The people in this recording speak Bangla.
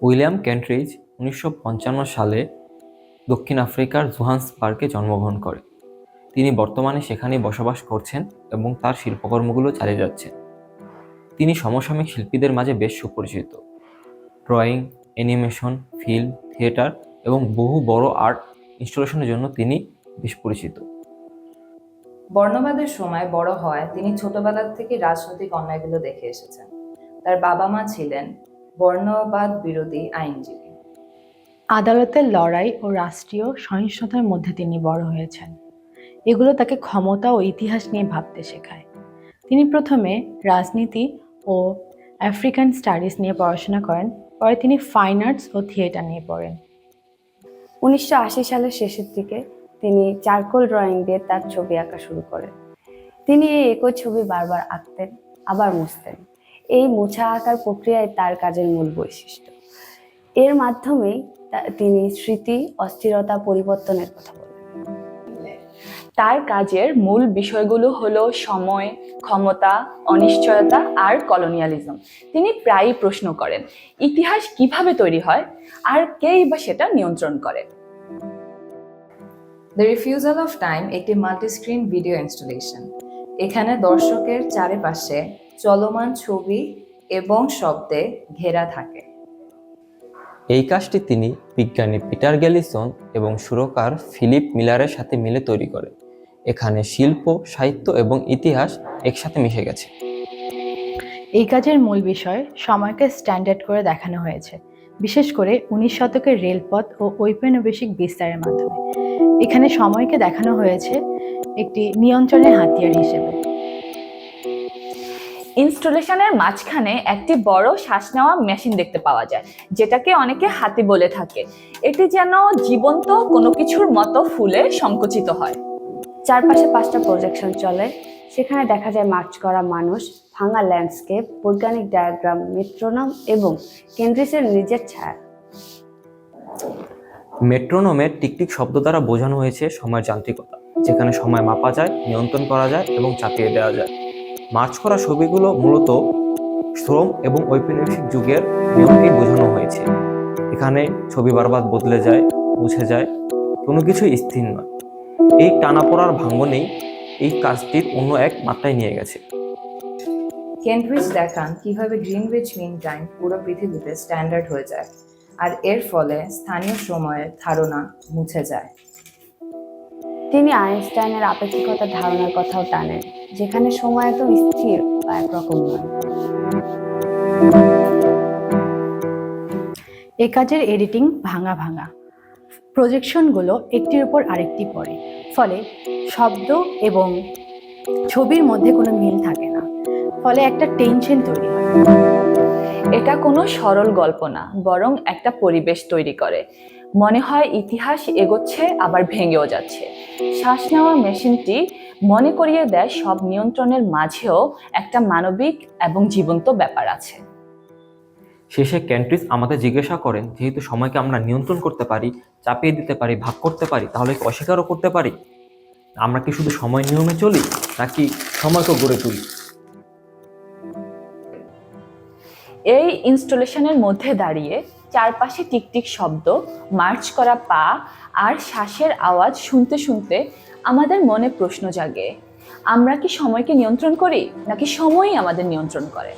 উইলিয়াম কেন্ট্রিজ ১৯৫৫ সালে দক্ষিণ আফ্রিকার জোহান্সবার্গে জন্মগ্রহণ করেন। তিনি বর্তমানে সেখানেই বসবাস করছেন এবং তার শিল্পকর্মগুলো চালিয়ে যাচ্ছেন। তিনি সমসাময়িক শিল্পীদের মাঝে বেশ সুপরিচিত। ড্রয়িং, অ্যানিমেশন, ফিল্ম, থিয়েটার এবং বহু বড় আর্ট ইনস্টলেশনের জন্য তিনি বেশ পরিচিত। বর্ণবাদের সময় বড় হওয়ায় তিনি ছোটবেলা থেকে রাজনৈতিক অন্যায়গুলো দেখে এসেছেন। তার বাবা মা ছিলেন বর্ণবাদ বিরোধী আইনজীবী। আদালতের লড়াই ও রাষ্ট্রীয় সহিংসতার মধ্যে তিনি বড় হয়েছেন। এগুলো তাকে ক্ষমতা ও ইতিহাস নিয়ে ভাবতে শেখায়। তিনি প্রথমে রাজনীতি ও আফ্রিকান স্টাডিজ নিয়ে পড়াশোনা করেন, পরে তিনি ফাইন আর্টস ও থিয়েটার নিয়ে পড়েন। ১৯৮০ সালের শেষের দিকে তিনি চারকোল ড্রয়িং দিয়ে তার ছবি আঁকা শুরু করেন। তিনি এই একই ছবি বারবার আঁকতেন, আবার মুছতেন। এই মোছা আঁকার প্রক্রিয়ায় তার কাজের মূল বৈশিষ্ট্য। এর মাধ্যমেই তিনি স্মৃতি, অস্থিরতা, পরিবর্তনের কথা বলেন। তার কাজের মূল বিষয়গুলো হলো সময়, ক্ষমতা, অনিশ্চয়তা আর কলোনিয়ালিজম। তিনি প্রায়ই প্রশ্ন করেন, ইতিহাস কিভাবে তৈরি হয় আর কেই বা সেটা নিয়ন্ত্রণ করে। দ্য রিফিউজাল অফ টাইম একটি মাল্টিস্ক্রিন ভিডিও ইনস্টলেশন। এখানে দর্শকের চারপাশে চলমান ছবি এবং শব্দে ঘেরা থাকে। এই কাজটি তিনি বিজ্ঞানী পিটার গ্যালিসন এবং সুরকার ফিলিপ মিলারের সাথে মিলে তৈরি করেন। এখানে শিল্প, সাহিত্য এবং ইতিহাস একসাথে মিশে গেছে। এই কাজের মূল বিষয় সময়কে স্ট্যান্ডার্ড করে দেখানো হয়েছে, বিশেষ করে ১৯ শতকের রেলপথ ও ঔপনিবেশিক বিস্তারের মাধ্যমে। এখানে সময়কে দেখানো হয়েছে একটি নিয়ন্ত্রণের হাতিয়ার হিসেবে। ইনস্টলেশনের মাঝখানে একটি বড় শ্বাস নেওয়া মেশিন দেখতে পাওয়া যায়, যেটাকে অনেকে হাতি বলে থাকে। এটি যেন জীবন্ত কোনো কিছুর মতো ফুলে সংকুচিত হয়। চারপাশে 5টা প্রজেকশন চলে। সেখানে দেখা যায় মার্চ করা মানুষ, ভাঙা ল্যান্ডস্কেপ, বৈজ্ঞানিক ডায়াগ্রাম, মেট্রোনম এবং কেন্দ্রিসের নিজের ছায়া। মেট্রোনোমের টিকটিক শব্দ দ্বারা বোঝানো হয়েছে সময়ের যান্ত্রিকতা, যেখানে সময় মাপা যায়, নিয়ন্ত্রণ করা যায় এবং চাপিয়ে দেওয়া যায়। মার্চ করা ছবিগুলো মূলত শ্রম এবং ঔপনিবেশিক যুগের নিয়মকেই বোঝানো হয়েছে। এখানে ছবি বারবার বদলে যায়, মুছে যায়, কোনো কিছুই স্থির নয়। এই টানাপোড়ার ভাঙ্গনেই এই কাজটির অন্য এক মাত্রায় নিয়ে গেছে। কেন্ট্রিজ দেখান কিভাবে গ্রিনউইচ মিন টাইম পুরো পৃথিবীতে স্ট্যান্ডার্ড হয়ে যায়, আর এর ফলে স্থানীয় সময়ের ধারণা মুছে যায়। তিনি আইনস্টাইনের আপেক্ষিকতার ধারণার কথাও টানেন, যেখানে সময় একদম স্থির বা একরকম নয়। এ কাজের এডিটিং ভাঙা ভাঙা, প্রজেকশনগুলো একটির উপর আরেকটি পড়ে, ফলে শব্দ এবং ছবির মধ্যে কোনো মিল থাকে না, ফলে একটা টেনশন তৈরি হয়। এটা কোনো সরল গল্প না, বরং একটা পরিবেশ তৈরি করে। মনে হয় ইতিহাস এগোচ্ছে, আবার ভেঙেও যাচ্ছে। শ্বাস নেওয়া মেশিনটি মনে করিয়ে দেয় সব নিয়ন্ত্রণের মাঝেও একটা মানবিক এবং জীবন্ত ব্যাপার আছে। শেষে কেন্ট্রিজ আমাদের জিজ্ঞাসা করেন, যেহেতু সময়কে আমরা নিয়ন্ত্রণ করতে পারি, চাপিয়ে দিতে পারি, ভাগ করতে পারি, তাহলে কি অস্বীকারও করতে পারি? আমরা কি শুধু সময় নিয়মে চলি, নাকি সময়কে গড়ে তুলি? এই ইনস্টলেশনের মধ্যে দাঁড়িয়ে চারপাশে টিকটিক শব্দ, মার্চ করা পা আর শ্বাসের আওয়াজ শুনতে শুনতে আমাদের মনে প্রশ্ন জাগে, আমরা কি সময়কে নিয়ন্ত্রণ করি, নাকি সময়ই আমাদের নিয়ন্ত্রণ করে?